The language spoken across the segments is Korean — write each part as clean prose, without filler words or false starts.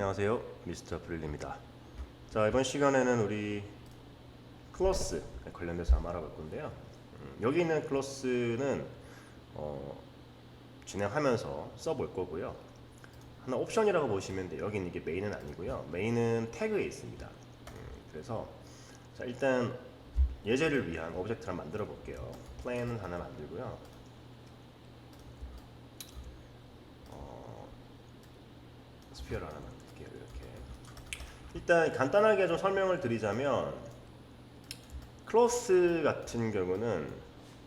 안녕하세요, 미스터 브릴입니다. 자, 이번 시간에는 우리 클로스 관련돼서 한번 알아볼 건데요. 여기 있는 클로스는 진행하면서 써볼 거고요. 하나 옵션이라고 보시면 돼요. 여기는 이게 메인은 아니고요. 메인은 태그에 있습니다. 그래서 자, 일단 예제를 위한 오브젝트를 만들어 볼게요. 플랜 하나 만들고요. 스피어를 하나 만들게요. 이렇게. 일단 간단하게 좀 설명을 드리자면 클로스 같은 경우는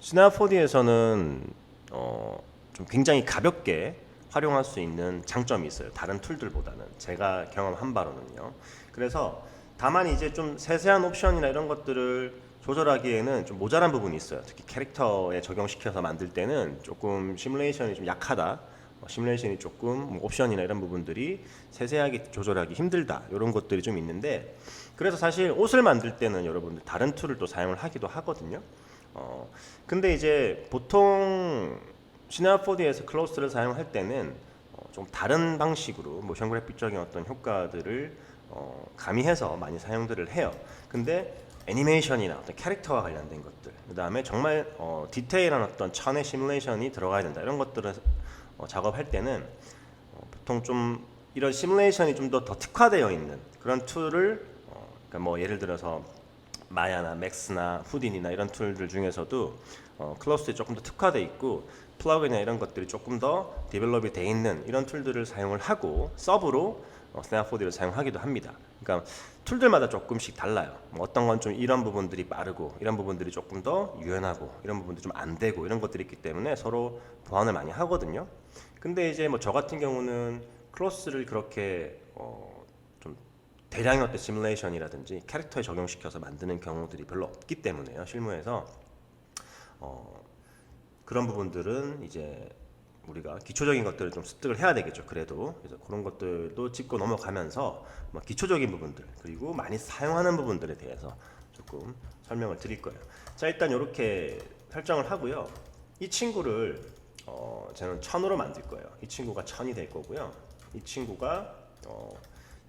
시나포디에서는 좀 굉장히 가볍게 활용할 수 있는 장점이 있어요. 다른 툴들보다는 제가 경험한 바로는요. 그래서 다만 이제 좀 세세한 옵션이나 이런 것들을 조절하기에는 좀 모자란 부분이 있어요. 특히 캐릭터에 적용시켜서 만들 때는 조금 시뮬레이션이 좀 약하다. 시뮬레이션이 조금 옵션이나 이런 부분들이 세세하게 조절하기 힘들다. 이런 것들이 좀 있는데, 그래서 사실 옷을 만들 때는 여러분들 다른 툴을 또 사용을 하기도 하거든요. 근데 이제 보통 시나포디에서 클로스를 사용할 때는 좀 다른 방식으로 모션 그래픽적인 어떤 효과들을 가미해서 많이 사용들을 해요. 근데 애니메이션이나 어떤 캐릭터와 관련된 것들, 그 다음에 정말 디테일한 어떤 천의 시뮬레이션이 들어가야 된다, 이런 것들을 작업할 때는 보통 좀 이런 시뮬레이션이 좀 더 특화되어 있는 그런 툴을 그러니까 뭐 예를 들어서 마야나 맥스나 후딘이나 이런 툴들 중에서도 클로스에 조금 더 특화되어 있고 플러그인이나 이런 것들이 조금 더 디벨롭이 되어 있는 이런 툴들을 사용을 하고 서브로 스냅4D를 사용하기도 합니다. 그러니까 툴들마다 조금씩 달라요. 뭐 어떤 건 좀 이런 부분들이 빠르고 이런 부분들이 조금 더 유연하고 이런 부분들이 좀 안 되고 이런 것들이 있기 때문에 서로 보완을 많이 하거든요. 근데 이제 뭐 저 같은 경우는 클로스를 그렇게 좀 대량의 어떤 시뮬레이션이라든지 캐릭터에 적용시켜서 만드는 경우들이 별로 없기 때문에요. 실무에서 그런 부분들은 이제 우리가 기초적인 것들을 좀 습득을 해야 되겠죠. 그래도 그래서 그런 것들도 짚고 넘어가면서 뭐 기초적인 부분들 그리고 많이 사용하는 부분들에 대해서 조금 설명을 드릴 거예요. 자, 일단 이렇게 설정을 하고요. 이 친구를 저는 1000으로 만들 거예요. 이 친구가 1000이 될 거고요. 이 친구가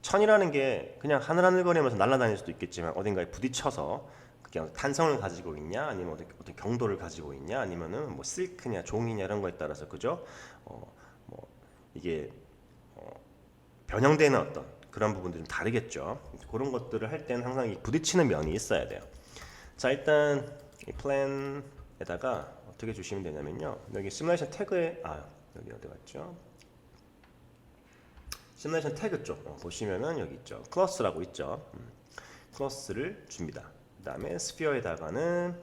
1000이라는 게 그냥 하늘하늘거리면서 날아다닐 수도 있겠지만 어딘가에 부딪혀서 그냥 탄성을 가지고 있냐, 아니면 어떤 경도를 가지고 있냐, 아니면은 뭐 실크냐, 종이냐 이런 거에 따라서 그죠? 뭐 이게 변형되는 어떤 그런 부분들이 좀 다르겠죠. 그런 것들을 할 때는 항상 이 부딪히는 면이 있어야 돼요. 자, 일단 이 플랜에다가 어떻게 주시면 되냐면요. 여기 시뮬레이션 태그에 여기 어디 갔죠? 시뮬레이션 태그 쪽 보시면은 여기 있죠. 클러스라고 있죠. 클러스를 줍니다. 그 다음에 스피어에다가는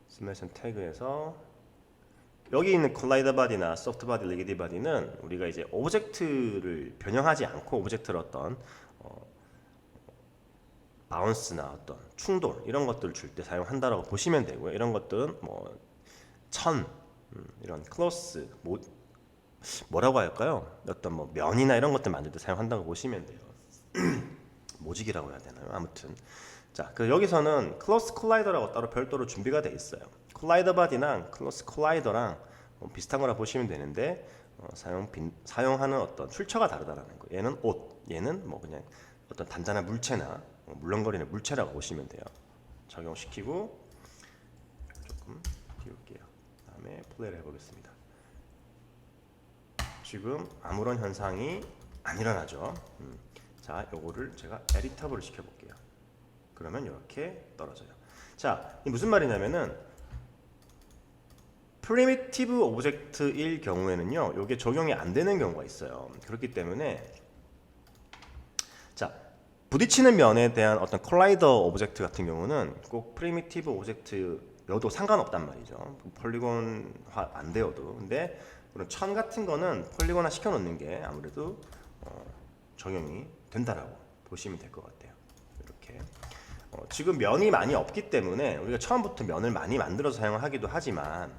시뮬레이션 태그에서 여기 있는 콜라이더 바디나 소프트 바디, 리기디 바디는 우리가 이제 오브젝트를 변형하지 않고 오브젝트를 어떤 바운스나 어떤 충돌 이런 것들을 줄 때 사용한다라고 보시면 되고요. 이런 것들은 뭐 이런 클로스 뭐라고 할까요? 어떤 뭐 면이나 이런 것들 만들 때 사용한다고 보시면 돼요. 모직이라고 해야 되나요? 아무튼 자, 그 여기서는 클로스 콜라이더라고 따로 별도로 준비가 돼 있어요. 콜라이더 바디랑 클로스 콜라이더랑 비슷한 거라 보시면 되는데 사용하는 어떤 출처가 다르다라는 거. 얘는 옷, 얘는 뭐 그냥 어떤 단단한 물체나 물렁거리는 물체라고 보시면 돼요. 적용시키고 조금 비울게요. 다음에 플레이를 해보겠습니다. 지금 아무런 현상이 안 일어나죠. 자, 요거를 제가 에디터블을 시켜볼게요. 그러면 이렇게 떨어져요. 자, 이 무슨 말이냐면은 프리미티브 오브젝트일 경우에는요, 이게 적용이 안 되는 경우가 있어요. 그렇기 때문에 자, 부딪히는 면에 대한 어떤 콜라이더 오브젝트 같은 경우는 꼭 프리미티브 오브젝트여도 상관없단 말이죠. 폴리곤화 안 되어도. 근데 그런 천 같은 거는 폴리곤화 시켜놓는 게 아무래도 적용이 된다라고 보시면 될 것 같아요. 이렇게 지금 면이 많이 없기 때문에 우리가 처음부터 면을 많이 만들어서 사용하기도 하지만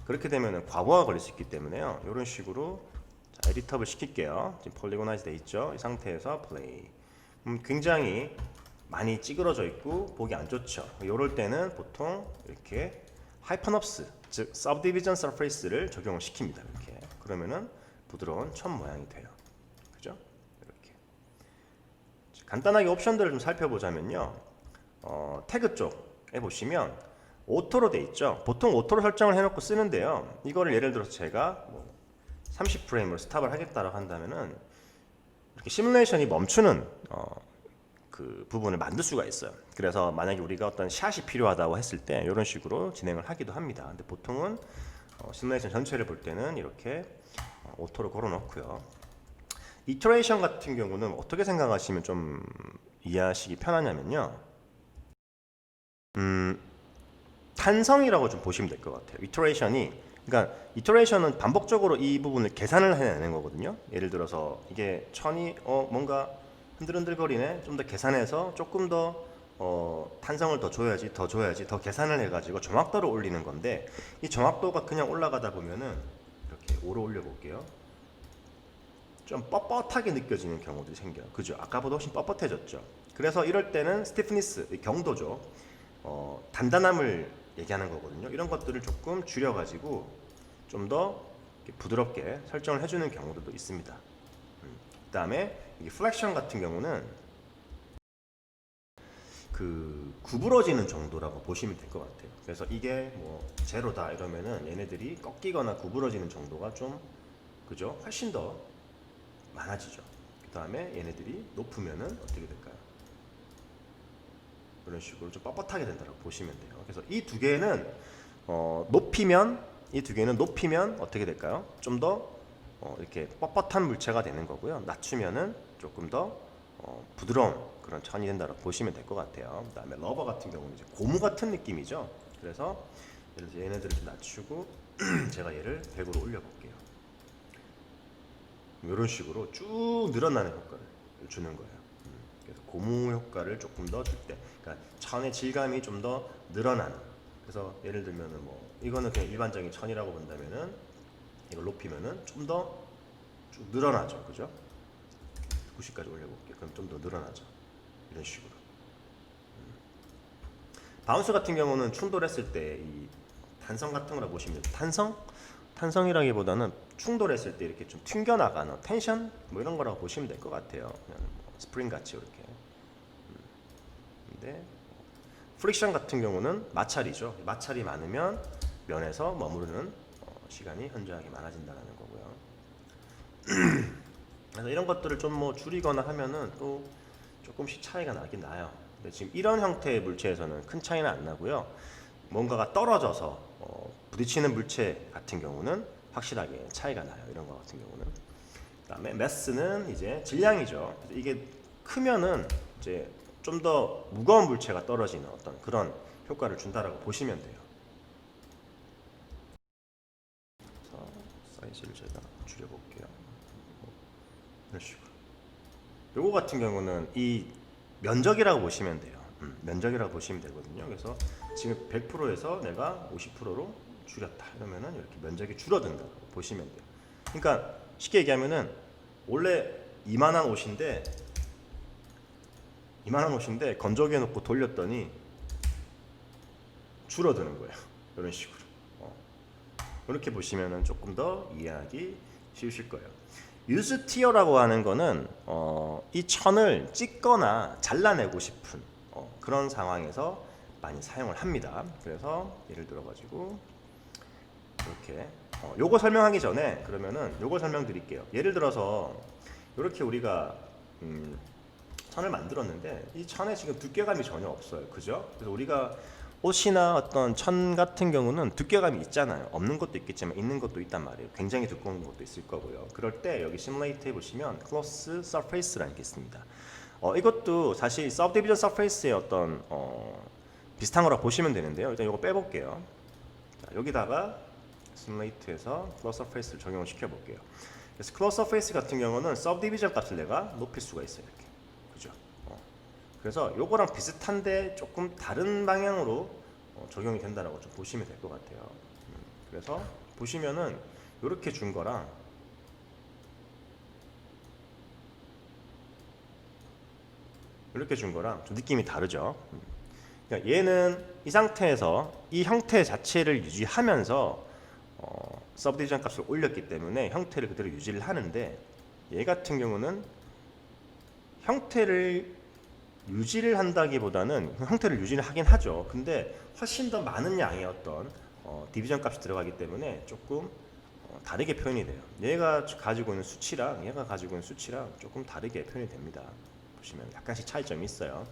그렇게 되면 과부하가 걸릴 수 있기 때문에요. 이런 식으로 자, 에디터블 시킬게요. 지금 폴리고나이즈 돼 있죠. 이 상태에서 플레이. 굉장히 많이 찌그러져 있고 보기 안 좋죠. 이럴 때는 보통 이렇게 하이퍼넙스, 즉 서브디비전 서페이스를 적용을 시킵니다. 이렇게 그러면은 부드러운 천 모양이 돼요. 그죠? 이렇게. 간단하게 옵션들을 좀 살펴보자면요. 태그 쪽에 보시면 오토로 돼 있죠. 보통 오토로 설정을 해놓고 쓰는데요. 이거를 예를 들어서 제가 30프레임으로 스탑을 하겠다라고 한다면은 이렇게 시뮬레이션이 멈추는 그 부분을 만들 수가 있어요. 그래서 만약에 우리가 어떤 샷이 필요하다고 했을 때 이런 식으로 진행을 하기도 합니다. 근데 보통은 시뮬레이션 전체를 볼 때는 이렇게 오토로 걸어 놓고요. 이터레이션 같은 경우는 어떻게 생각하시면 좀 이해하시기 편하냐면요. 탄성이라고 좀 보시면 될 것 같아요. 그러니까 이터레이션은 반복적으로 이 부분을 계산을 해내는 거거든요. 예를 들어서 이게 천이 뭔가 흔들흔들거리네. 좀 더 계산해서 조금 더 탄성을 더 줘야지, 더 계산을 해가지고 정확도를 올리는 건데, 이 정확도가 그냥 올라가다 보면은 이렇게 오로 올려볼게요. 좀 뻣뻣하게 느껴지는 경우들이 생겨요. 그죠? 아까보다 훨씬 뻣뻣해졌죠. 그래서 이럴 때는 스티프니스, 경도죠. 단단함을 얘기하는 거거든요. 이런 것들을 조금 줄여가지고 좀 더 부드럽게 설정을 해주는 경우도 있습니다. 그 다음에 이 플렉션 같은 경우는 그 구부러지는 정도라고 보시면 될 것 같아요. 그래서 이게 뭐 제로다 이러면은 얘네들이 꺾이거나 구부러지는 정도가 좀 그죠? 훨씬 더 많아지죠. 그 다음에 얘네들이 높으면은 어떻게 될까요? 이런 식으로 좀 뻣뻣하게 된다고 보시면 돼요. 그래서 이 두 개는 높이면 어떻게 될까요? 좀 더 이렇게 뻣뻣한 물체가 되는 거고요. 낮추면은 조금 더 부드러운 그런 천이 된다고 보시면 될 것 같아요. 그다음에 러버 같은 경우는 이제 고무 같은 느낌이죠. 그래서 예를 들어 얘네들을 좀 낮추고 제가 얘를 100으로 올려볼게요. 이런 식으로 쭉 늘어나는 효과를 주는 거예요. 그래서 고무 효과를 조금 더 줄 때, 그러니까 천의 질감이 좀 더 늘어나는. 그래서 예를 들면은 뭐 이거는 그냥 일반적인 천이라고 본다면은 이걸 높이면은 좀 더 쭉 늘어나죠, 그죠? 90까지 올려볼게요. 그럼 좀 더 늘어나죠. 이런 식으로. 바운스 같은 경우는 충돌했을 때 이 탄성 같은 거라 보시면 돼요. 탄성이라기보다는 충돌했을 때 이렇게 좀 튕겨나가는 텐션 뭐 이런 거라고 보시면 될 것 같아요. 그냥 뭐 스프링 같이 이렇게. 근데 프릭션 같은 경우는 마찰이죠. 마찰이 많으면 면에서 머무르는 시간이 현저하게 많아진다는 거고요. 그래서 이런 것들을 좀 뭐 줄이거나 하면은 또 조금씩 차이가 나긴 나요. 근데 지금 이런 형태의 물체에서는 큰 차이는 안 나고요. 뭔가가 떨어져서 부딪히는 물체 같은 경우는 확실하게 차이가 나요. 이런 거 같은 경우는. 그다음에 매스는 이제 질량이죠. 그래서 이게 크면은 이제 좀 더 무거운 물체가 떨어지는 어떤 그런 효과를 준다라고 보시면 돼요. 그래서 사이즈를 제가 줄여볼게요. 이런 식으로. 요거 같은 경우는 이 면적이라고 보시면 돼요. 면적이라고 보시면 되거든요. 그래서 지금 100%에서 내가 50%로 줄였다. 이러면은 이렇게 면적이 줄어든다고 보시면 돼요. 그러니까 쉽게 얘기하면은 원래 이만한 옷인데 건조기에 놓고 돌렸더니 줄어드는 거예요. 이런 식으로. 이렇게 보시면은 조금 더 이해하기 쉬우실 거예요. 유즈 티어라고 하는 거는 이 천을 찢거나 잘라내고 싶은 그런 상황에서 많이 사용을 합니다. 그래서 예를 들어 가지고 이렇게 요거 설명하기 전에 그러면은 요거 설명드릴게요. 예를 들어서 이렇게 우리가 천을 만들었는데 이 천에 지금 두께감이 전혀 없어요. 그죠? 그래서 우리가 옷이나 어떤 천 같은 경우는 두께감이 있잖아요. 없는 것도 있겠지만 있는 것도 있단 말이에요. 굉장히 두꺼운 것도 있을 거고요. 그럴 때 여기 시뮬레이트에 보시면 close surface라는 게 있습니다. 이것도 사실 subdivision surface의 어떤 비슷한 거라 보시면 되는데요. 일단 이거 빼볼게요. 자, 여기다가 시뮬레이트에서 close surface를 적용을 시켜볼게요. 그래서 close surface 같은 경우는 subdivision 값을 내가 높일 수가 있어요. 이렇게. 그죠? 그래서 요거랑 비슷한데 조금 다른 방향으로 적용이 된다라고 좀 보시면 될 것 같아요. 그래서 보시면은 이렇게 준 거랑 이렇게 준 거랑 좀 느낌이 다르죠. 그러니까 얘는 이 상태에서 이 형태 자체를 유지하면서 서브디비전 값을 올렸기 때문에 형태를 그대로 유지를 하는데 얘 같은 경우는 형태를 유지를 한다기보다는 형태를 유지를 하긴 하죠. 근데 훨씬 더 많은 양의 어떤 디비전 값이 들어가기 때문에 조금 다르게 표현이 돼요. 얘가 가지고 있는 수치랑 얘가 가지고 있는 수치랑 조금 다르게 표현이 됩니다. 보시면 약간씩 차이점이 있어요.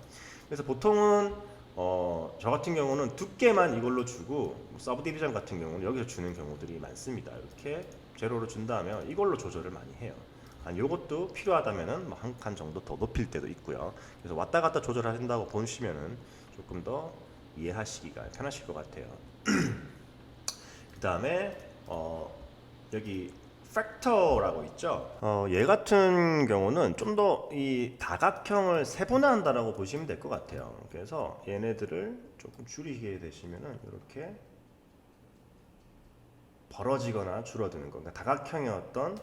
그래서 보통은 저 같은 경우는 두께만 이걸로 주고 서브 디비전 같은 경우는 여기서 주는 경우들이 많습니다. 이렇게 제로로 준다면 이걸로 조절을 많이 해요. 요것도 필요하다면은 뭐 한 칸 정도 더 높일 때도 있고요. 그래서 왔다 갔다 조절하신다고 보시면은 조금 더 이해하시기가 편하실 것 같아요. 그 다음에 여기 팩터라고 있죠. 얘 같은 경우는 좀 더 이 다각형을 세분화한다라고 보시면 될 것 같아요. 그래서 얘네들을 조금 줄이게 되시면은 이렇게 벌어지거나 줄어드는 거. 그러니까 다각형의 어떤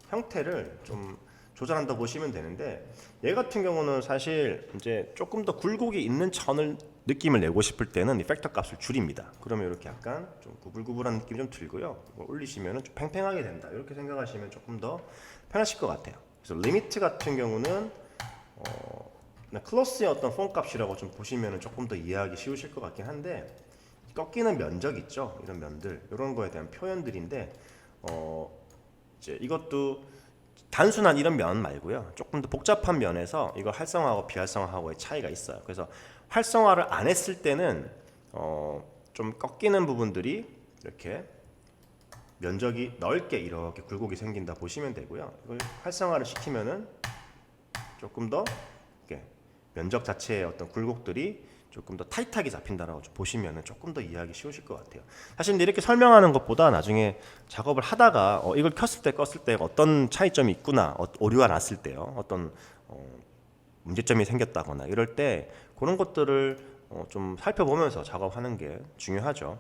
형태를 좀 조절한다 보시면 되는데, 얘 같은 경우는 사실 이제 조금 더 굴곡이 있는 천을 느낌을 내고 싶을 때는 이 팩터 값을 줄입니다. 그러면 이렇게 약간 좀 구불구불한 느낌이 좀 들고요. 올리시면은 좀 팽팽하게 된다. 이렇게 생각하시면 조금 더 편하실 것 같아요. 그래서 리미트 같은 경우는 클로스의 어떤 폰 값이라고 좀 보시면은 조금 더 이해하기 쉬우실 것 같긴 한데, 꺾이는 면적 있죠. 이런 면들, 이런 거에 대한 표현들인데, 이제 이것도 단순한 이런 면 말고요. 조금 더 복잡한 면에서 이거 활성화하고 비활성화하고의 차이가 있어요. 그래서 활성화를 안 했을 때는 좀 꺾이는 부분들이 이렇게 면적이 넓게 이렇게 굴곡이 생긴다 보시면 되고요. 이걸 활성화를 시키면은 조금 더 이렇게 면적 자체의 어떤 굴곡들이 조금 더 타이트하게 잡힌다라고 보시면은 조금 더 이해하기 쉬우실 것 같아요. 사실 이렇게 설명하는 것보다 나중에 작업을 하다가 이걸 켰을 때 껐을 때 어떤 차이점이 있구나, 오류가 났을 때요, 어떤 문제점이 생겼다거나 이럴 때 그런 것들을 좀 살펴보면서 작업하는 게 중요하죠.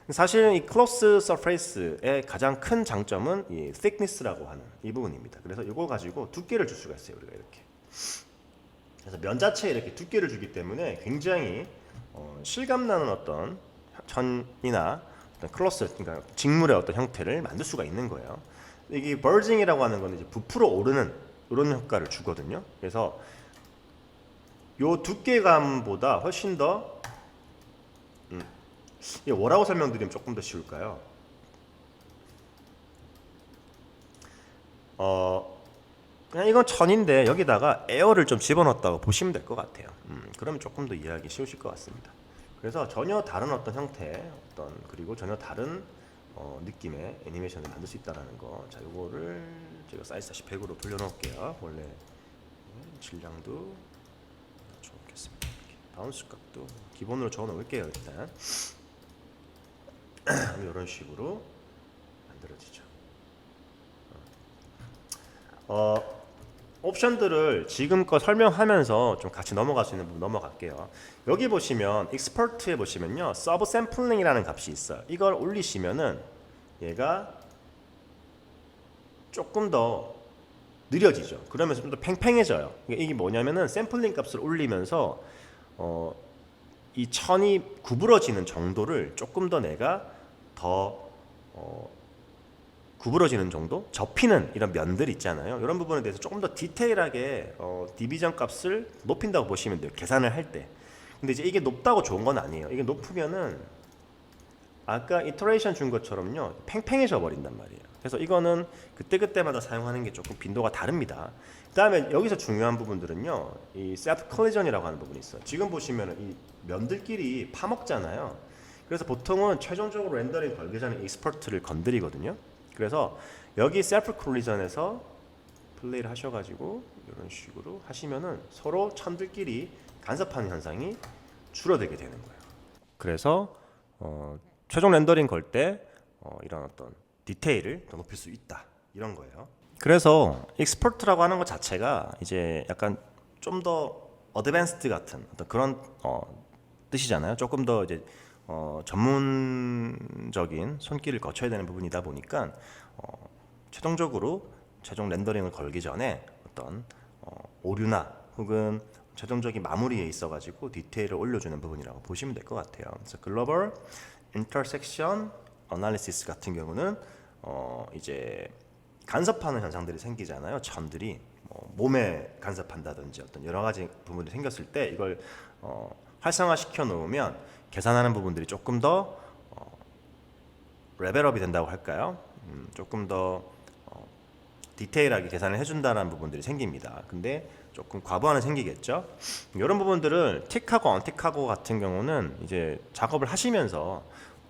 사실 이 클로스 서페이스의 가장 큰 장점은 이 thickness라고 하는 이 부분입니다. 그래서 이거 가지고 두께를 줄 수가 있어요. 우리가 이렇게. 그래서 면 자체에 이렇게 두께를 주기 때문에 굉장히 실감나는 어떤 천이나 어떤 클로스, 그러니까 직물의 어떤 형태를 만들 수가 있는 거예요. 이게 버징이라고 하는 건 이제 부풀어 오르는 이런 효과를 주거든요. 그래서 요 두께감보다 훨씬 더 이게 뭐라고 설명드리면 조금 더 쉬울까요? 그냥 이건 천인데 여기다가 에어를 좀 집어넣었다고 보시면 될 것 같아요. 그러면 조금 더 이해하기 쉬우실 것 같습니다. 그래서 전혀 다른 어떤 형태, 그리고 전혀 다른 느낌의 애니메이션을 만들 수 있다는 거. 자, 요거를 제가 사이즈 4100으로 돌려놓을게요. 원래 질량도 좋겠습니다. 바운스 값도 기본으로 적어놓을게요. 일단 이런 식으로 만들어지죠. 옵션들을 지금껏 설명하면서 좀 같이 넘어갈 수 있는 부분 넘어갈게요. 여기 보시면 익스퍼트에 보시면요, 서브 샘플링이라는 값이 있어요. 이걸 올리시면은 얘가 조금 더 느려지죠. 그러면서 좀 더 팽팽해져요. 이게 뭐냐면은 샘플링 값을 올리면서 이 천이 구부러지는 정도를 조금 더 내가 더 구부러지는 정도, 접히는 이런 면들 있잖아요. 이런 부분에 대해서 조금 더 디테일하게 디비전 값을 높인다고 보시면 돼요. 계산을 할 때. 근데 이제 이게 높다고 좋은 건 아니에요. 이게 높으면은 아까 이터레이션 준 것처럼요, 팽팽해져 버린단 말이에요. 그래서 이거는 그때그때마다 사용하는 게 조금 빈도가 다릅니다. 그 다음에 여기서 중요한 부분들은요, 이 셀프 컬리전이라고 하는 부분이 있어요. 지금 보시면은 이 면들끼리 파먹잖아요. 그래서 보통은 최종적으로 렌더링 걸기 전에 익스퍼트를 건드리거든요. 그래서 여기 셀프 컬리전에서 플레이를 하셔가지고 이런 식으로 하시면은 서로 천들끼리 간섭하는 현상이 줄어들게 되는 거예요. 그래서 최종 렌더링 걸 때 이런 어떤 디테일을 더 높일 수 있다, 이런 거예요. 그래서 익스퍼트라고 하는 것 자체가 이제 약간 좀 더 어드밴스드 같은 어떤 그런 뜻이잖아요. 조금 더 이제 전문적인 손길을 거쳐야 되는 부분이다 보니까 최종적으로 최종 렌더링을 걸기 전에 어떤 오류나 혹은 최종적인 마무리에 있어가지고 디테일을 올려주는 부분이라고 보시면 될 것 같아요. 그래서 글로벌 인터섹션 어널리시스 같은 경우는 이제 간섭하는 현상들이 생기잖아요. 천들이 몸에 간섭한다든지 어떤 여러 가지 부분들이 생겼을 때 이걸 활성화시켜 놓으면 계산하는 부분들이 조금 더 레벨업이 된다고 할까요? 조금 더 디테일하게 계산을 해준다는 부분들이 생깁니다. 근데 조금 과부하는 생기겠죠. 이런 부분들을 틱하고 언틱하고 같은 경우는 이제 작업을 하시면서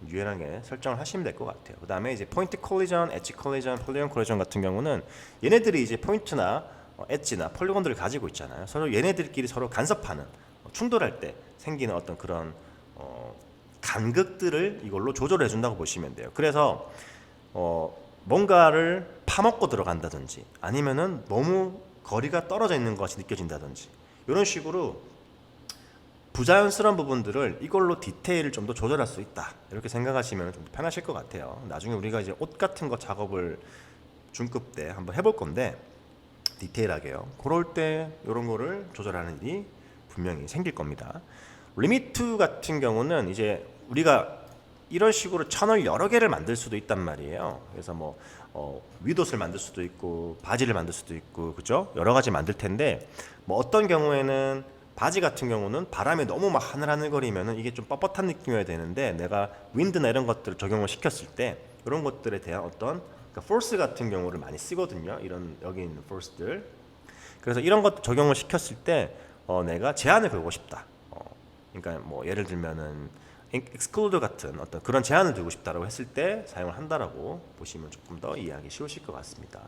유연하게 설정을 하시면 될 것 같아요. 그 다음에 이제 포인트 콜리전, 엣지 콜리전, 폴리곤 콜리전 같은 경우는 얘네들이 이제 포인트나 엣지나 폴리곤들을 가지고 있잖아요. 서로 얘네들끼리 서로 간섭하는 충돌할 때 생기는 어떤 그런 간극들을 이걸로 조절해 준다고 보시면 돼요. 그래서 뭔가를 파먹고 들어간다든지 아니면은 너무 거리가 떨어져 있는 것이 느껴진다든지 이런 식으로 부자연스러운 부분들을 이걸로 디테일을 좀 더 조절할 수 있다 이렇게 생각하시면 좀 편하실 것 같아요. 나중에 우리가 이제 옷 같은 거 작업을 중급 때 한번 해볼 건데 디테일하게요. 그럴 때 이런 거를 조절하는 일이 분명히 생길 겁니다. 리미트 같은 경우는 이제 우리가 이런 식으로 천을 여러 개를 만들 수도 있단 말이에요. 그래서 뭐 윗옷을 만들 수도 있고 바지를 만들 수도 있고 그죠? 여러 가지 만들 텐데 뭐 어떤 경우에는 바지 같은 경우는 바람에 너무 막 하늘하늘거리면은 이게 좀 뻣뻣한 느낌이어야 되는데 내가 윈드나 이런 것들을 적용을 시켰을 때 이런 것들에 대한 어떤 그러니까 포스 같은 경우를 많이 쓰거든요. 이런 여기 있는 포스들. 그래서 이런 것 적용을 시켰을 때 내가 제한을 걸고 싶다. 그러니까 뭐 예를 들면은 exclude 같은 어떤 그런 제한을 두고 싶다라고 했을 때 사용을 한다라고 보시면 조금 더 이해하기 쉬우실 것 같습니다.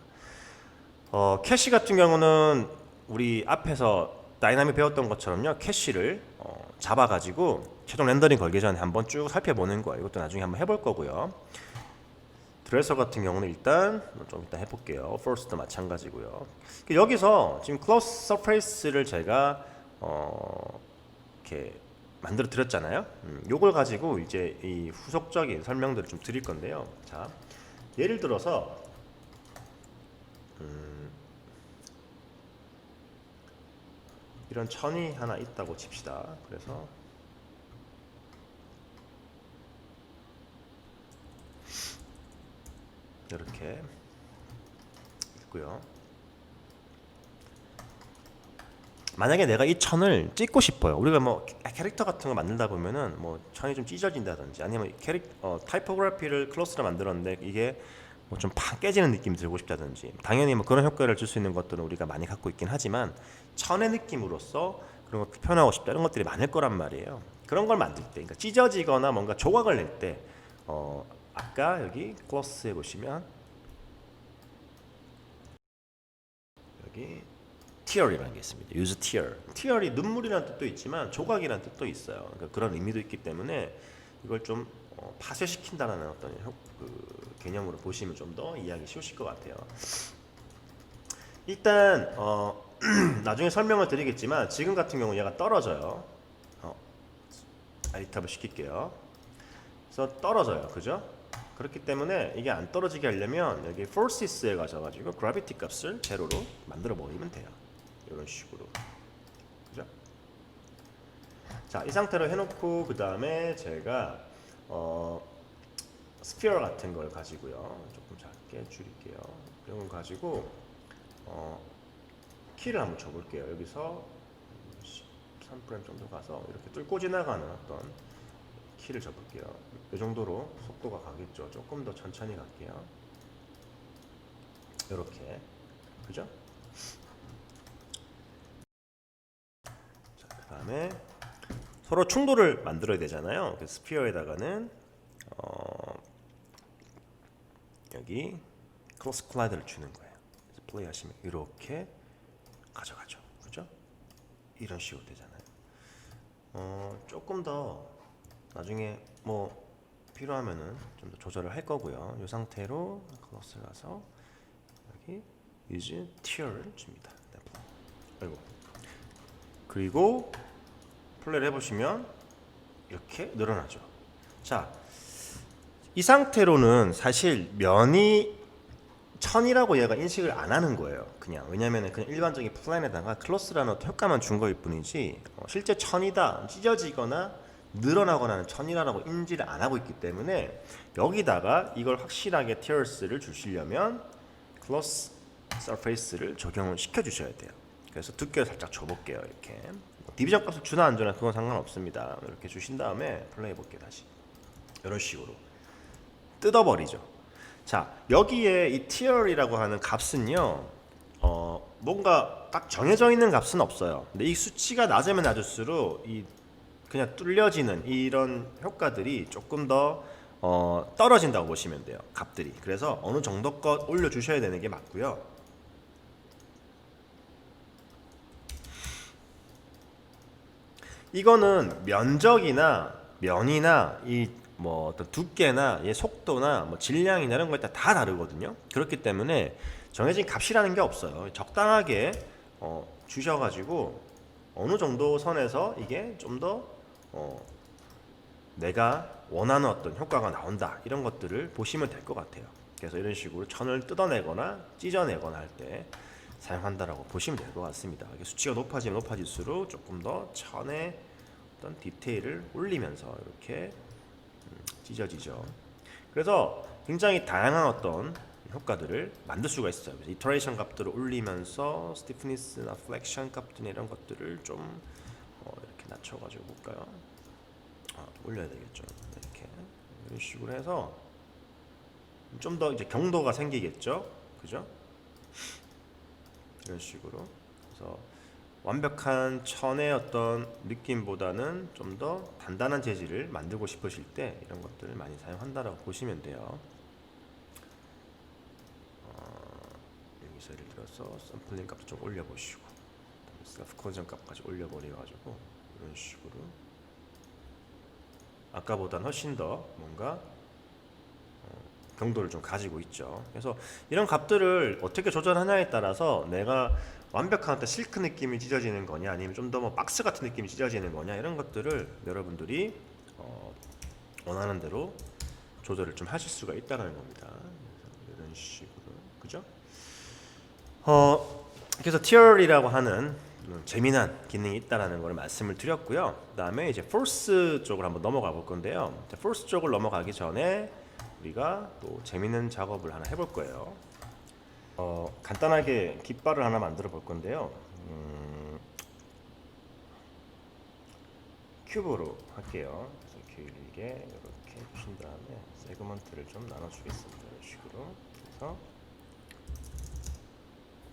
캐시 같은 경우는 우리 앞에서 다이나믹 배웠던 것처럼요. 캐시를 잡아가지고 최종 렌더링 걸기 전에 한번 쭉 살펴보는 거예요. 이것도 나중에 한번 해볼 거고요. 드레서 같은 경우는 일단 좀 이따 해볼게요. first도 마찬가지고요. 여기서 지금 close surface를 제가 이렇게 만들어 드렸잖아요. 요걸 가지고 이제 이 후속적인 설명들을 좀 드릴 건데요. 자, 예를 들어서 이런 천이 하나 있다고 칩시다. 그래서 이렇게 있고요. 만약에 내가 이 천을 찍고 싶어요. 우리가 뭐 캐릭터 같은 거 만들다 보면은 뭐 천이 좀 찢어진다든지 아니면 타이포그래피를 클로스로 만들었는데 이게 뭐 좀 팍 깨지는 느낌이 들고 싶다든지 당연히 뭐 그런 효과를 줄 수 있는 것들은 우리가 많이 갖고 있긴 하지만 천의 느낌으로서 그런 걸 표현하고 싶다 이런 것들이 많을 거란 말이에요. 그런 걸 만들 때 그러니까 찢어지거나 뭔가 조각을 낼 때 아까 여기 클로스에 보시면 여기 tear이라는 게 있습니다. use tear. tear이 눈물이라는 뜻도 있지만 조각이라는 뜻도 있어요. 그러니까 그런 의미도 있기 때문에 이걸 좀 파쇄시킨다는 어떤 개념으로 보시면 좀 더 이해하기 쉬우실 것 같아요. 일단 나중에 설명을 드리겠지만 지금 같은 경우 얘가 떨어져요. 아이탑을 시킬게요. 그래서 떨어져요. 그죠? 그렇기 때문에 이게 안 떨어지게 하려면 여기 forces에 가셔가지고 gravity 값을 제로로 만들어 버리면 돼요. 이런 식으로. 그죠? 자, 이 상태로 해놓고 그 다음에 제가 스피어 같은 걸 가지고요. 조금 작게 줄일게요. 이런 걸 가지고 키를 한번 줘볼게요. 여기서 3프레임 정도 가서 이렇게 뚫고 지나가는 어떤 키를 줘볼게요. 이 정도로 속도가 가겠죠. 조금 더 천천히 갈게요. 이렇게. 그죠? 자, 그 다음에 서로 충돌을 만들어야 되잖아요. 그 스피어에다가는 여기 크로스 콜라이더를 주는 거예요. 그래서 플레이 하시면 이렇게 가져가죠. 그죠? 이런 식으로 되잖아요. 조금 더 나중에 뭐 필요하면은 좀 더 조절을 할 거고요. 이 상태로 클로스 가서 여기 use tear를 줍니다. 그리고 플레이를 해보시면 이렇게 늘어나죠. 자, 이 상태로는 사실 면이 천이라고 얘가 인식을 안 하는 거예요. 그냥 왜냐면은 그냥 일반적인 플랜에다가 클로스라는 어떤 효과만 준 거일 뿐이지 실제 천이다 찢어지거나 늘어나거나 하는 천이라고 인지를 안 하고 있기 때문에 여기다가 이걸 확실하게 티어스를 주시려면 클로스 서페이스를 적용을 시켜 주셔야 돼요. 그래서 두께를 살짝 줘볼게요. 이렇게 디비전 값을 주나 안 주나 그건 상관없습니다. 이렇게 주신 다음에 플레이 볼게요. 다시 이런 식으로 뜯어버리죠. 자, 여기에 이 TR이라고 하는 값은요, 뭔가 딱 정해져 있는 값은 없어요. 근데 이 수치가 낮으면 낮을수록 이 그냥 뚫려지는 이런 효과들이 조금 더 떨어진다고 보시면 돼요. 값들이. 그래서 어느 정도껏 올려주셔야 되는 게 맞고요. 이거는 면적이나 면이나 이 뭐 어떤 두께나 이 속도나 뭐 질량이나 이런 거에 다 다르거든요. 그렇기 때문에 정해진 값이라는 게 없어요. 적당하게 주셔가지고 어느 정도 선에서 이게 좀 더 내가 원하는 어떤 효과가 나온다 이런 것들을 보시면 될 것 같아요. 그래서 이런 식으로 천을 뜯어내거나 찢어내거나 할 때 사용한다라고 보시면 될 것 같습니다. 수치가 높아지면 높아질수록 조금 더 천의 어떤 디테일을 올리면서 이렇게 찢어지죠. 그래서 굉장히 다양한 어떤 효과들을 만들 수가 있어요. 이터레이션 값들을 올리면서 스티프니스나 플렉션 값들이나 이런 것들을 좀 이렇게 낮춰가지고 볼까요? 올려야 되겠죠. 이렇게 이런 식으로 해서 좀 더 이제 경도가 생기겠죠. 그죠? 이런 식으로. 그래서 완벽한 천의 어떤 느낌보다는 좀 더 단단한 재질을 만들고 싶으실 때 이런 것들을 많이 사용한다라고 보시면 돼요. 여기서 예를 들어서 샘플링 값도 좀 올려보시고 셀프 컨전 값까지 올려버려가지고 이런 식으로 아까보다는 훨씬 더 뭔가 경도를 좀 가지고 있죠. 그래서 이런 값들을 어떻게 조절하냐에 따라서 내가 완벽한 어떤 실크 느낌이 찢어지는 거냐 아니면 좀 더 뭐 박스 같은 느낌이 찢어지는 거냐 이런 것들을 여러분들이 원하는 대로 조절을 좀 하실 수가 있다는 겁니다. 이런 식으로 그죠? 그래서 티어리라고 하는 재미난 기능이 있다라는 걸 말씀을 드렸고요. 그다음에 이제 포스 쪽으로 한번 넘어가 볼 건데요. 포스 쪽을 넘어가기 전에 우리가 또 재미있는 작업을 하나 해볼 거예요. 간단하게 깃발을 하나 만들어 볼 건데요. 큐브로 할게요. 그래서 길게 이렇게 주신 다음에 세그먼트를 좀 나눠주겠습니다. 이런 식으로. 그래서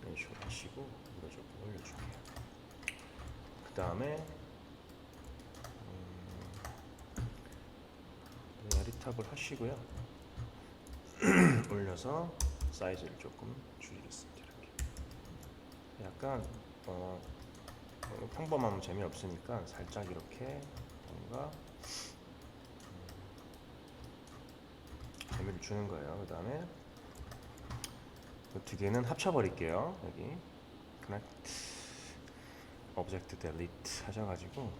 이런 식으로 하시고 이거 좀 올려줄게요. 그 다음에 리탑을 하시고요. 올려서 사이즈를 조금 줄이겠습니다. 이렇게. 약간 평범하면 재미없으니까 살짝 이렇게 뭔가 재미를 주는 거예요. 그 다음에 두 개는 합쳐버릴게요. 여기 그냥 오브젝트 델리트 하셔가지고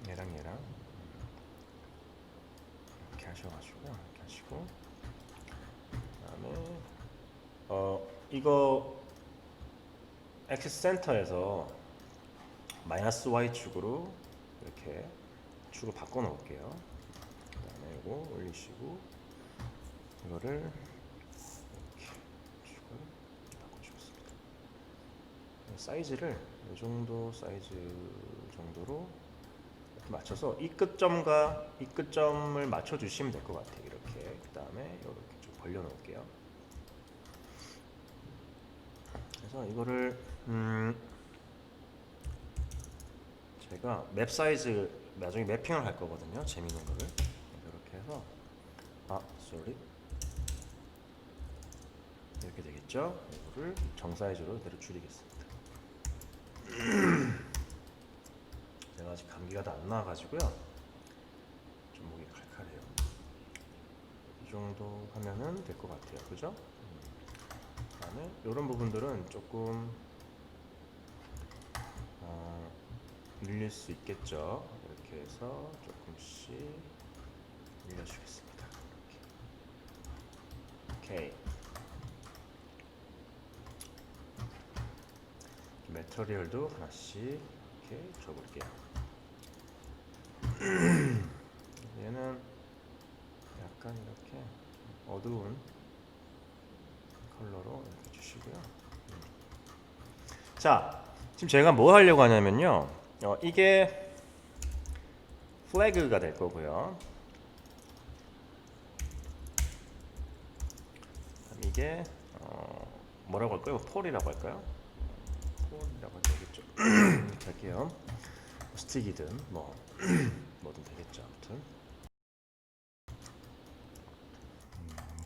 얘랑 이렇게 하셔가지고 이렇게 하시고 그다음에 이거 엑시스 센터에서 마이너스 Y축으로 이렇게 축을 바꿔 놓을게요. 그 다음에 이거 올리시고 이거를 이렇게 축을 바꿔주겠습니다. 사이즈를 이 정도 사이즈 정도로 맞춰서 이 끝점과 이 끝점을 맞춰 주시면 될 것 같아요. 이렇게 그 다음에 이렇게 좀 벌려 놓을게요. 그래서 이거를 제가 맵 사이즈 나중에 매핑을 할 거거든요. 재밌는 거를 이렇게 해서 sorry 이렇게 되겠죠. 이거를 정 사이즈로 그대로 줄이겠습니다. 제가 아직 감기가 다 안 나와가지고요. 좀 목이 칼칼해요. 이 정도 하면은 될 것 같아요. 그죠? 그다음에 이런 부분들은 조금 늘릴 수 있겠죠. 이렇게 해서 조금씩 늘려주겠습니다. 이렇게. 오케이. 매터리얼도 하나씩 이렇게 줘볼게요. 얘는 약간 이렇게 어두운 자, 지금 제가 뭐 하려고 하냐면요. 이게 플래그가 될 거고요. 이게 뭐라고 할까요? 폴이라고 할까요? 폴이라고 되겠죠. 이렇게 할게요. 스틱이든 뭐든 되겠죠. 아무튼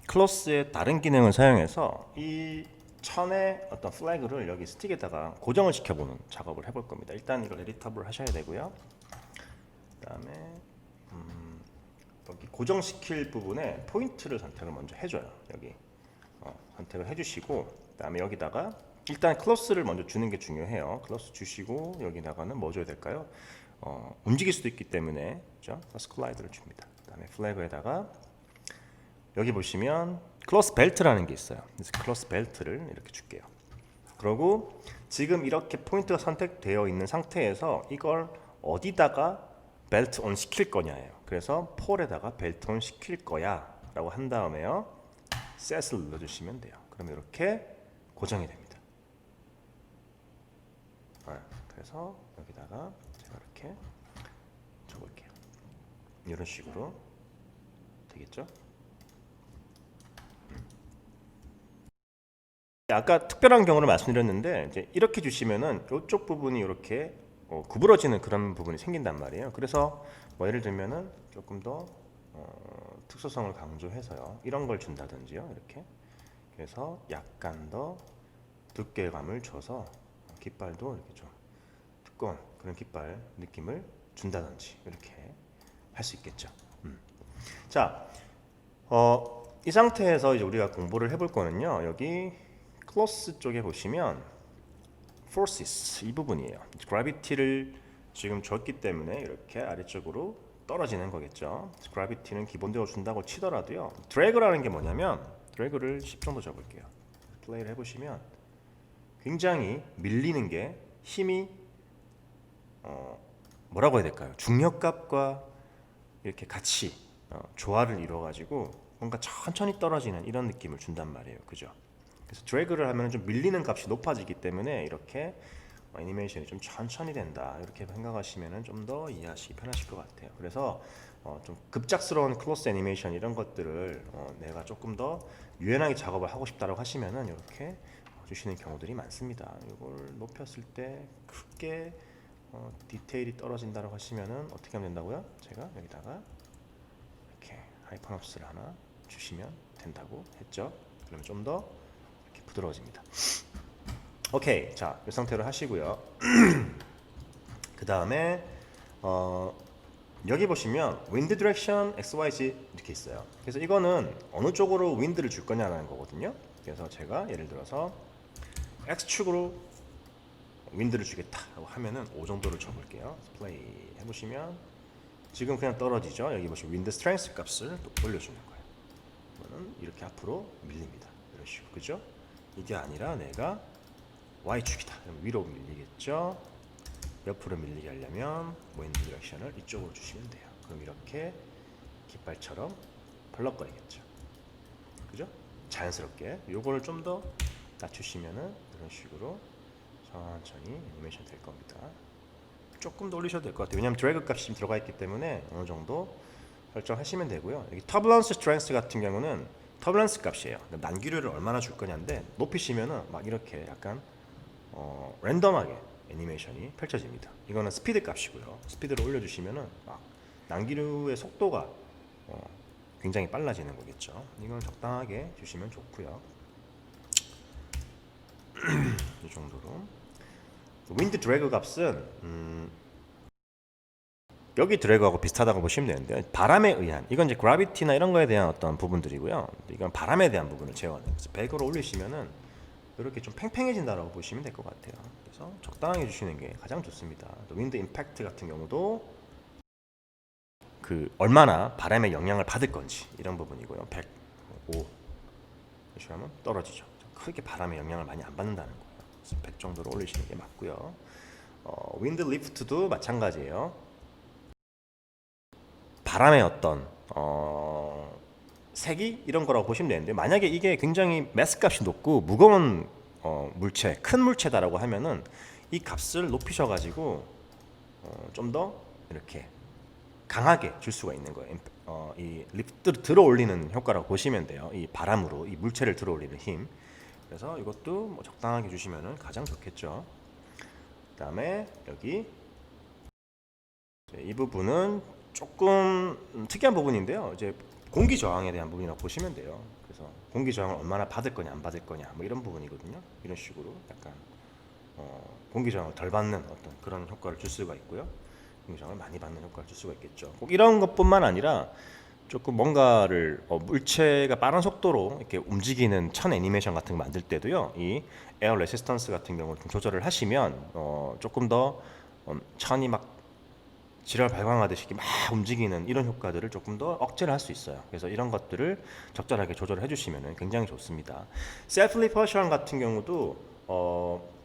클로스의 다른 기능을 사용해서 이 천의 어떤 플래그를 여기 스틱에다가 고정을 시켜보는 작업을 해볼 겁니다. 일단 이걸 에디터블 하셔야 되고요. 그다음에 여기 고정시킬 부분에 포인트를 선택을 먼저 해줘요. 여기 선택을 해주시고, 그다음에 여기다가 일단 클로스를 먼저 주는 게 중요해요. 클로스 주시고 여기다가는 뭐 줘야 될까요? 움직일 수도 있기 때문에 그렇죠? 클로스 클라이드를 줍니다. 그다음에 플래그에다가 여기 보시면 클로스 벨트라는 게 있어요. 그래서 클로스 벨트를 이렇게 줄게요. 그리고 지금 이렇게 포인트가 선택되어 있는 상태에서 이걸 어디다가 벨트 온 시킬 거냐예요. 그래서 폴에다가 벨트 온 시킬 거야 라고 한 다음에요, 셋을 눌러주시면 돼요. 그럼 이렇게 고정이 됩니다. 그래서 여기다가 제가 이렇게 적을게요. 이런 식으로 되겠죠? 아까 특별한 경우를 말씀드렸는데, 이제 이렇게 주시면은 이쪽 부분이 이렇게 구부러지는 그런 부분이 생긴단 말이에요. 그래서 뭐 예를 들면은 조금 더 특수성을 강조해서요, 이런 걸 준다든지요, 이렇게. 그래서 약간 더 두께감을 줘서 깃발도 이렇게 좀 두꺼운 그런 깃발 느낌을 준다든지 이렇게 할 수 있겠죠. 자, 이 상태에서 이제 우리가 공부를 해볼 거는요, 여기 클로스 쪽에 보시면 forces 이 부분이에요. gravity를 지금 줬기 때문에 이렇게 아래쪽으로 떨어지는 거겠죠. gravity는 기본적으로 준다고 치더라도요, drag라는 게 뭐냐면, drag를 10 정도 적을게요. 플레이를 해보시면 굉장히 밀리는 게 힘이 뭐라고 해야 될까요? 중력값과 이렇게 같이 조화를 이루어 가지고 뭔가 천천히 떨어지는 이런 느낌을 준단 말이에요. 그죠? 그래서 드래그를 하면 좀 밀리는 값이 높아지기 때문에 이렇게 애니메이션이 좀 천천히 된다, 이렇게 생각하시면 좀 더 이해하시기 편하실 것 같아요. 그래서 좀 급작스러운 클로스 애니메이션 이런 것들을 내가 조금 더 유연하게 작업을 하고 싶다라고 하시면은 이렇게 주시는 경우들이 많습니다. 이걸 높였을 때 크게 디테일이 떨어진다고 하시면은 어떻게 하면 된다고요? 제가 여기다가 이렇게 하이퍼너스를 하나 주시면 된다고 했죠. 그러면 좀 더 이렇게 부드러워집니다. 오케이, 자, 이 상태로 하시고요. 그 다음에 여기 보시면 윈드 디렉션 XYZ 이렇게 있어요. 그래서 이거는 어느 쪽으로 윈드를 줄 거냐라는 거거든요. 그래서 제가 예를 들어서 X축으로 윈드를 주겠다라고 하면은 5 정도를 줘볼게요. 플레이 해보시면 지금 그냥 떨어지죠. 여기 보시면 윈드 스트렝스 값을 또 올려주는 거예요. 그러면 이렇게 앞으로 밀립니다. 이런 식으로, 그죠? 이게 아니라 내가 Y축이다. 그럼 위로 밀리겠죠. 옆으로 밀리게 하려면 윈드 디렉션을 이쪽으로 주시면 돼요. 그럼 이렇게 깃발처럼 펄럭거리겠죠. 그죠? 자연스럽게 요거를 좀 더 낮추시면은 이런 식으로 천천히 애니메이션 될 겁니다. 조금 더 올리셔도 될 것 같아요. 왜냐하면 드래그 값이 지금 들어가 있기 때문에 어느 정도 설정하시면 되고요. 여기 터블런스 스트렝스 같은 경우는 터블런스 값이에요. 난기류를 얼마나 줄 거냐인데, 높이시면은 막 이렇게 약간 랜덤하게 애니메이션이 펼쳐집니다. 이거는 스피드 값이고요. 스피드를 올려주시면은 막 난기류의 속도가 굉장히 빨라지는 거겠죠. 이건 적당하게 주시면 좋고요. 이 정도로. 윈드 드래그 값은 여기 드래그하고 비슷하다고 보시면 되는데, 바람에 의한, 이건 이제 그라비티나 이런 거에 대한 어떤 부분들이고요. 이건 바람에 대한 부분을 제어하는. 그래서 100으로 올리시면은 이렇게 좀 팽팽해진다라고 보시면 될 것 같아요. 그래서 적당하게 주시는 게 가장 좋습니다. 또 윈드 임팩트 같은 경우도 그 얼마나 바람의 영향을 받을 건지 이런 부분이고요. 105 이렇게 하면 떨어지죠. 크게 바람의 영향을 많이 안 받는다는 거예요. 그래서 100 정도로 올리시는 게 맞고요. 윈드 리프트도 마찬가지예요. 바람의 어떤 색이 이런 거라고 보시면 되는데, 만약에 이게 굉장히 매스 값이 높고 무거운 물체, 큰 물체다라고 하면은 이 값을 높이셔가지고 좀 더 이렇게 강하게 줄 수가 있는 거예요. 이 리프트를 들어 올리는 효과라고 보시면 돼요. 이 바람으로 이 물체를 들어 올리는 힘. 그래서 이것도 뭐 적당하게 주시면은 가장 좋겠죠. 그다음에 여기 이 부분은 조금 특이한 부분인데요. 이제 공기 저항에 대한 부분이라고 보시면 돼요. 그래서 공기 저항을 얼마나 받을 거냐 안 받을 거냐 뭐 이런 부분이거든요. 이런 식으로 약간 공기 저항을 덜 받는 어떤 그런 효과를 줄 수가 있고요. 공기 저항을 많이 받는 효과를 줄 수가 있겠죠. 꼭 이런 것뿐만 아니라 조금 뭔가를 물체가 빠른 속도로 이렇게 움직이는 천 애니메이션 같은 거 만들 때도요. 이 에어 레시스턴스 같은 경우를 좀 조절을 하시면 조금 더 천이 막 지랄 발광하듯이 막 움직이는 이런 효과들을 조금 더 억제를 할 수 있어요. 그래서 이런 것들을 적절하게 조절을 해주시면 굉장히 좋습니다. 셀프 리퍼션 같은 경우도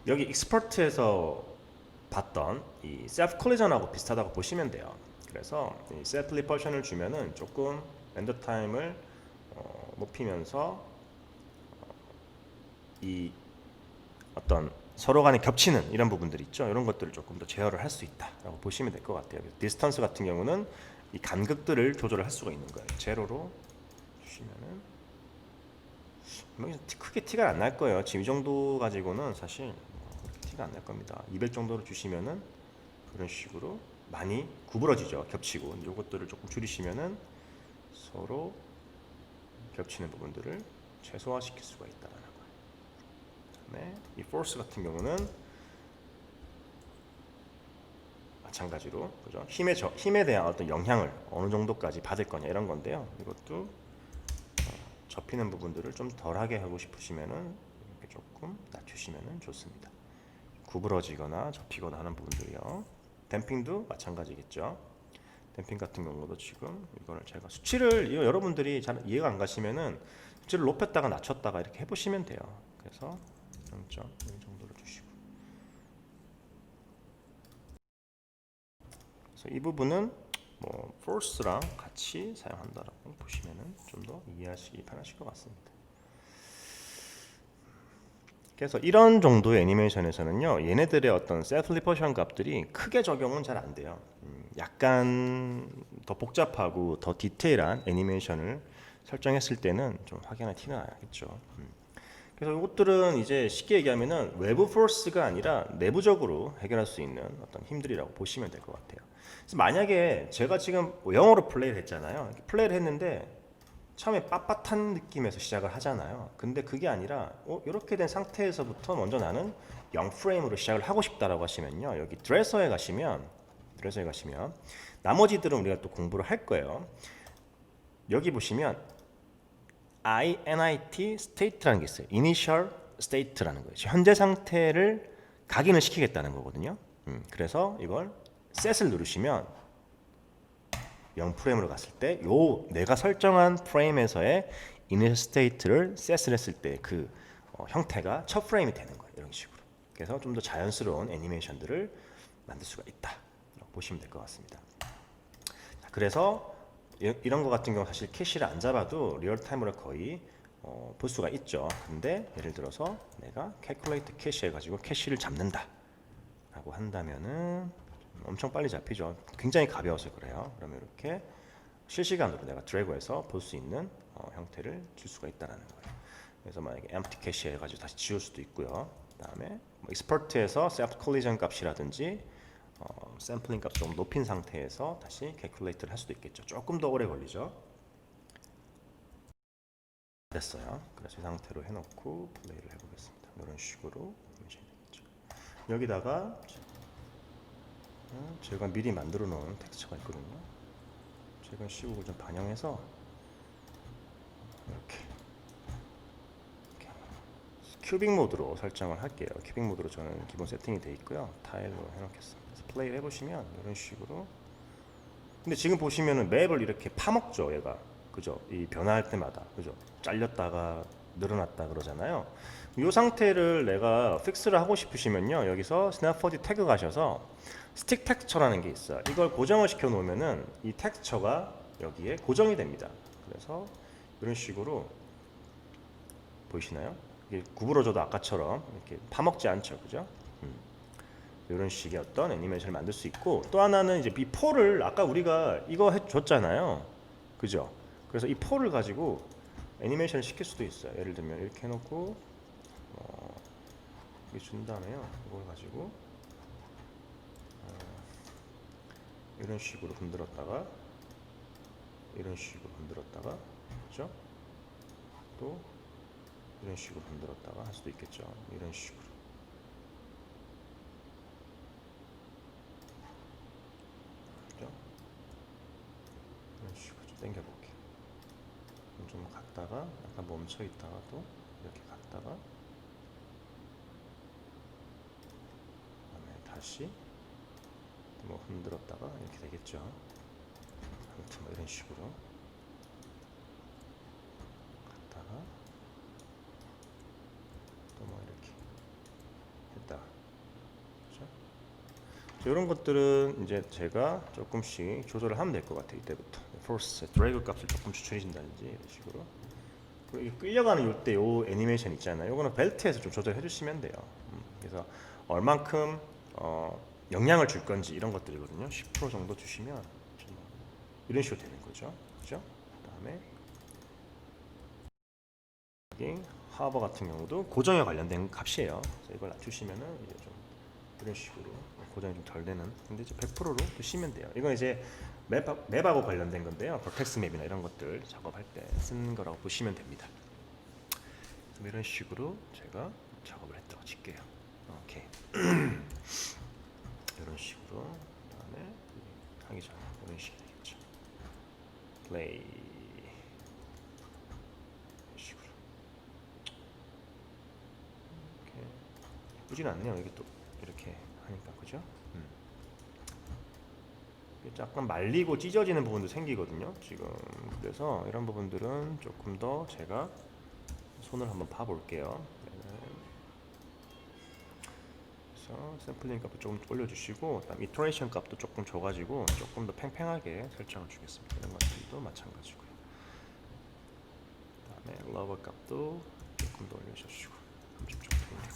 여기 익스퍼트에서 봤던 이 셀프 콜리전하고 비슷하다고 보시면 돼요. 그래서 이 셀프 리퍼션을 주면은 조금 렌더 타임을 높이면서 이 어떤 서로 간에 겹치는 이런 부분들 있죠. 이런 것들을 조금 더 제어를 할 수 있다라고 보시면 될 것 같아요. 디스턴스 같은 경우는 이 간극들을 조절을 할 수가 있는 거예요. 제로로 주시면은 크게 티가 안 날 거예요. 지금 이 정도 가지고는 사실 티가 안 날 겁니다. 200 정도로 주시면은 그런 식으로 많이 구부러지죠. 겹치고 이것들을 조금 줄이시면은 서로 겹치는 부분들을 최소화시킬 수가 있다라는 거예요. 그다음에 이 포스 같은 경우는 마찬가지로 그죠? 힘에 대한 어떤 영향을 어느 정도까지 받을 거냐 이런 건데요. 이것도 접히는 부분들을 좀 덜하게 하고 싶으시면은 이렇게 조금 낮추시면은 좋습니다. 구부러지거나 접히거나 하는 부분들이요. 댐핑도 마찬가지겠죠. 댐핑 같은 경우도 지금 이거를 제가 수치를 여러분들이 잘 이해가 안 가시면은 수치를 높였다가 낮췄다가 이렇게 해보시면 돼요. 그래서 0.1 정도로 주시고. 그래서 이 부분은 뭐 force랑 같이 사용한다라고 보시면은 좀 더 이해하시기 편하실 것 같습니다. 그래서 이런 정도의 애니메이션에서는요, 얘네들의 어떤 셀프 리퍼션 값들이 크게 적용은 잘 안 돼요. 약간 더 복잡하고 더 디테일한 애니메이션을 설정했을 때는 좀 확연한 티는 나겠죠. 그래서 이것들은 이제 쉽게 얘기하면은 외부 포스가 아니라 내부적으로 해결할 수 있는 어떤 힘들이라고 보시면 될 것 같아요. 그래서 만약에 제가 지금 영어로 플레이를 했잖아요. 플레이를 했는데 처음에 빳빳한 느낌에서 시작을 하잖아요. 근데 그게 아니라 이렇게 된 상태에서부터 먼저 나는 0프레임으로 시작을 하고 싶다라고 하시면요. 여기 드레서에 가시면 나머지들은 우리가 또 공부를 할 거예요. 여기 보시면 INIT state라는 게 있어요. Initial state라는 거예요. 현재 상태를 각인을 시키겠다는 거거든요. 그래서 이걸 set을 누르시면 0프레임으로 갔을 때 내가 설정한 프레임에서의 initial state를 set을 했을 때 그 형태가 첫 프레임이 되는 거예요. 이런 식으로. 그래서 좀 더 자연스러운 애니메이션들을 만들 수가 있다. 보시면 될 것 같습니다. 자, 그래서 이런 거 같은 경우 사실 캐시를 안 잡아도 리얼타임으로 거의 볼 수가 있죠. 근데 예를 들어서 내가 calculate 캐시 해가지고 캐시를 잡는다 라고 한다면은 엄청 빨리 잡히죠. 굉장히 가벼워서 그래요. 그러면 이렇게 실시간으로 내가 드래그해서 볼 수 있는 형태를 줄 수가 있다는 거예요. 그래서 만약에 empty 캐시 해가지고 다시 지울 수도 있고요. 그다음에 뭐 export에서 self collision 값이라든지 샘플링 값 좀 높인 상태에서 다시 calculate를 할 수도 있겠죠. 조금 더 오래 걸리죠. 됐어요. 그래서 이 상태로 해놓고 플레이를 해보겠습니다. 이런 식으로 되겠죠. 여기다가 제가 미리 만들어 놓은 텍스처가 있거든요. 제가 시국을 좀 반영해서 이렇게 큐빅 모드로 설정을 할게요. 큐빅 모드로 저는 기본 세팅이 되어 있고요. 타일로 해놓겠습니다. 플레이를 해보시면 이런 식으로. 근데 지금 보시면은 맵을 이렇게 파먹죠, 얘가. 그죠? 이 변화할 때마다, 그죠? 잘렸다가 늘어났다 그러잖아요. 이 상태를 내가 픽스를 하고 싶으시면요, 여기서 스냅4D 태그 가셔서 스틱 텍스처라는 게 있어요. 이걸 고정을 시켜 놓으면은 이 텍스처가 여기에 고정이 됩니다. 그래서 이런 식으로 보이시나요? 이게 구부러져도 아까처럼 이렇게 파먹지 않죠, 그죠? 이런 식의 어떤 애니메이션을 만들 수 있고, 또 하나는 이제 이 폴을 아까 우리가 이거 해줬잖아요, 그죠? 그래서 이 폴을 가지고 애니메이션을 시킬 수도 있어요. 예를 들면 이렇게 해놓고 이렇게 준 다음에요, 이걸 가지고 이런 식으로 흔들었다가 이런 식으로 흔들었다가, 그죠? 또 이런 식으로 흔들었다가 할 수도 있겠죠. 이런 식으로. 그죠? 이런 식으로 좀 당겨볼게요. 좀 갔다가 약간 멈춰 있다가 또 이렇게 갔다가 그다음에 다시 뭐 흔들었다가 이렇게 되겠죠. 아무튼 뭐 이런 식으로 갔다가 또 뭐 이렇게 했다가, 그렇죠? 이런 것들은 이제 제가 조금씩 조절을 하면 될 것 같아요. 이때부터 포스 드래그 값을 조금 추천해준다든지 이런 식으로. 그리고 끌려가는 이때 요 애니메이션 있잖아요. 요거는 벨트에서 좀 조절해 주시면 돼요. 그래서 얼만큼 영향을 줄 건지 이런 것들이거든요. 10% 정도 주시면 이런 식으로 되는 거죠. 그죠? 그다음에 여기 하버 같은 경우도 고정에 관련된 값이에요. 그래서 이걸 낮추시면은 이제 좀 이런 식으로 고정이 좀 덜 되는, 근데 이제 100%로 두시면 돼요. 이건 이제 맵하고 관련된 건데요. 버텍스 맵이나 이런 것들 작업할 때 쓰는 거라고 보시면 됩니다. 이런 식으로 제가 작업을 했다고 칠게요. 오케이. 이런 식으로. 그다음에 하기 전에 이런 식이 되겠죠. 플레이. 이런 식으로. 이렇게 예쁘진 않네요. 이게 또 이렇게 하니까, 그죠? 약간 말리고 찢어지는 부분도 생기거든요, 지금. 그래서 이런 부분들은 조금 더 제가 손을 한번 파볼게요. 그래서 샘플링 값도 조금 올려주시고, 그다음 이터레이션 값도 조금 줘가지고 조금 더 팽팽하게 설정을 주겠습니다. 이런 것들도 마찬가지고요. 그다음에 러버 값도 조금 더 올려주시고 30 정도 되고.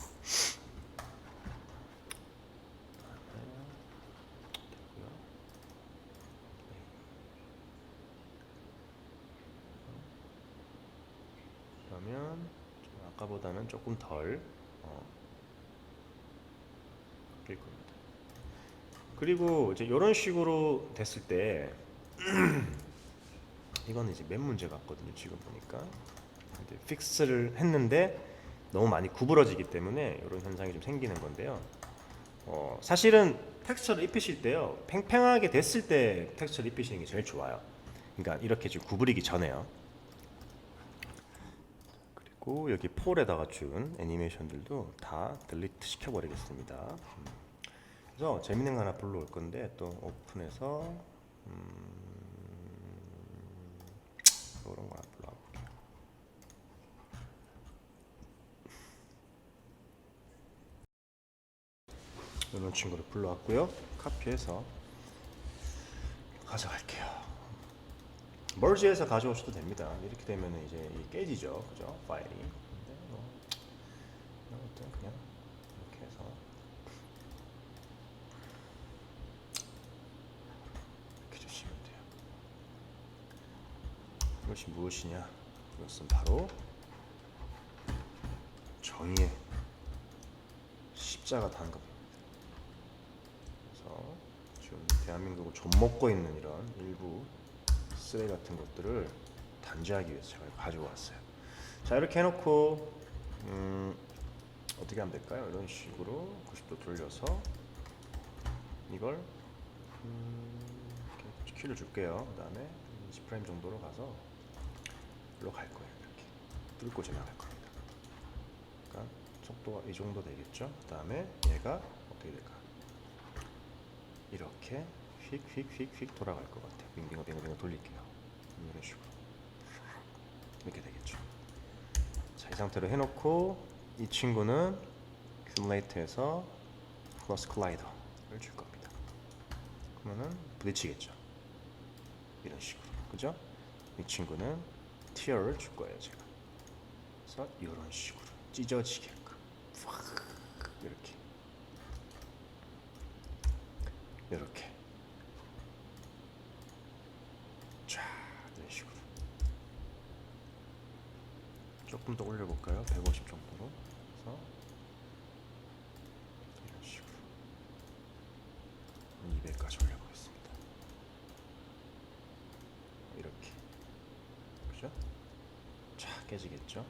그러면 아까보다는 조금 덜 바뀔 겁니다. 그리고 이제 이런 식으로 됐을 때 이거는 이제 맨 문제 같거든요. 지금 보니까 이제 픽스를 했는데 너무 많이 구부러지기 때문에 이런 현상이 좀 생기는 건데요. 사실은 텍스처를 입히실 때요, 팽팽하게 됐을 때 텍스처를 입히시는 게 제일 좋아요. 그러니까 이렇게 지금 구부리기 전에요. 그리고 여기 폴에다가 준 애니메이션들도 다 딜리트 시켜버리겠습니다. 그래서 재밌는 거 하나 불러올 건데, 또 오픈해서 이런 거 하나 불러볼게요. 이런 친구를 불러왔고요. 카피해서 가져갈게요. 머지해서 가져오셔도 됩니다. 이렇게 되면 이제 깨지죠, 그죠? 파일이. 근데 뭐 아무튼 그냥 이렇게 해서 이렇게 주시면 돼요. 이것이 무엇이냐? 이것은 바로 정의의 십자가 단 겁니다. 그래서 지금 대한민국을 좀먹고 있는 이런 일부 쓰레기 같은 것들을 단죄하기 위해서 제가 가져왔어요. 자, 이렇게 해놓고 어떻게 하면 될까요? 이런 식으로 90도 돌려서 이걸 이렇게 키를 줄게요. 그 다음에 20프레임 정도로 가서 일로 갈 거예요. 이렇게 뚫고 지나갈 겁니다. 그러니까 속도가 이 정도 되겠죠? 그 다음에 얘가 어떻게 될까? 이렇게 휙휙휙휙 돌아갈 것 같아요. 빙빙빙빙 돌릴게요. 이런 식으로 이렇게 되겠죠. 자, 이 상태로 해놓고 이 친구는 큐뮬레이터에서 플러스 콜라이더를 줄 겁니다. 그러면은 부딪히겠죠. 이런 식으로, 그죠? 이 친구는 티어를 줄 거예요, 제가. 그래서 이런 식으로 찢어지게끔 확 이렇게 이렇게 자 이런 식으로 조금 더 올려볼까요? 150 정도로. 그래서 이런 식으로 200까지 올려보겠습니다. 이렇게 그죠? 자 깨지겠죠?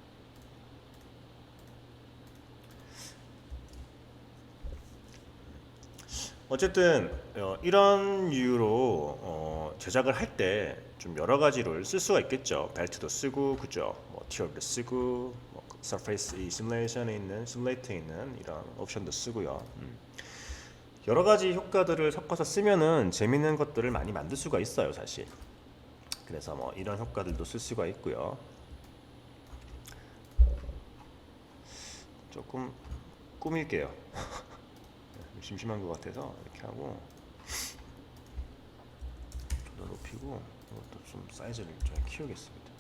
어쨌든 이런 이유로 제작을 할 때 좀 여러 가지를 쓸 수가 있겠죠. 벨트도 쓰고 그죠? 뭐 티어도 쓰고 뭐 서페이스 이 시뮬레이션에 있는 시뮬레이터에 있는 이런 옵션도 쓰고요. 여러 가지 효과들을 섞어서 쓰면은 재밌는 것들을 많이 만들 수가 있어요, 사실. 그래서 뭐 이런 효과들도 쓸 수가 있고요. 조금 꾸밀게요. 심심한 것 같아서 이렇게 하고 좀 더 높이고 이것도 좀 사이즈를 좀 키우겠습니다.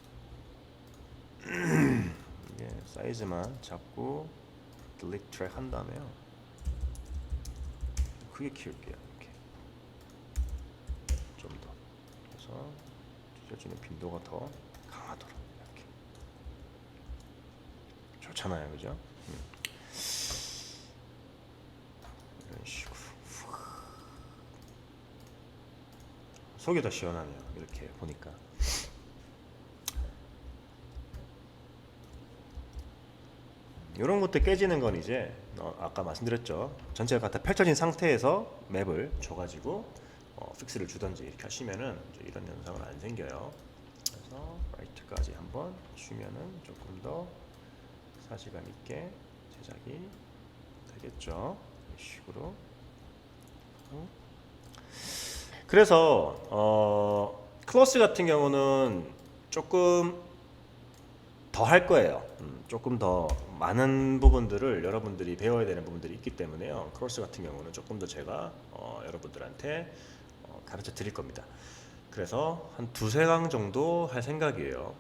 이게 사이즈만 잡고 딜리트 트랙 한 다음에요. 크게 키울게요. 이렇게 좀 더. 그래서 찢어지는 빈도가 더 강하도록 이렇게. 좋잖아요, 그죠? 이런 식으로. 속이 더 시원하네요. 이렇게 보니까. 이런 것도 깨지는 건 이제 아까 말씀드렸죠. 전체가 다 펼쳐진 상태에서 맵을 줘가지고 픽스를 주던지 이렇게 하시면은 이제 이런 현상은 안 생겨요. 그래서 라이트까지 한번 주면은 조금 더 사시감 있게 제작이 되겠죠. 이런 식으로. 그래서 클로스 같은 경우는 조금 더 할 거예요. 조금 더 많은 부분들을 여러분들이 배워야 되는 부분들이 있기 때문에요. 크로스 같은 경우는 조금 더 제가 여러분들한테 가르쳐 드릴 겁니다. 그래서 한 두세 강 정도 할 생각이에요.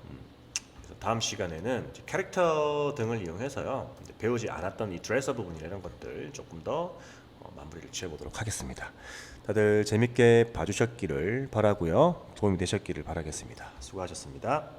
그래서 다음 시간에는 캐릭터 등을 이용해서요, 이제 배우지 않았던 이 드레서 부분이나 이런 것들 조금 더 마무리를 지어보도록 하겠습니다. 다들 재밌게 봐주셨기를 바라고요. 도움이 되셨기를 바라겠습니다. 수고하셨습니다.